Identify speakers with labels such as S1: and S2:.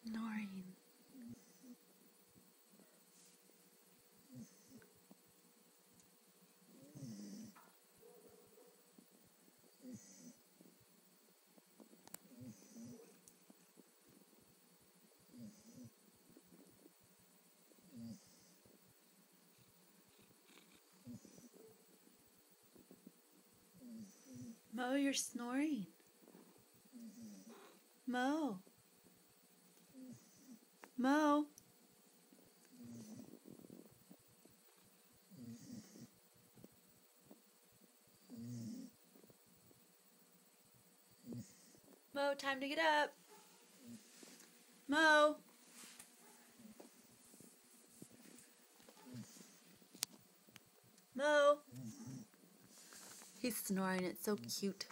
S1: Snoring. Mo, you're snoring. Mo. Mo. Mo, time to get up. Mo. Mo. He's snoring. It's so cute.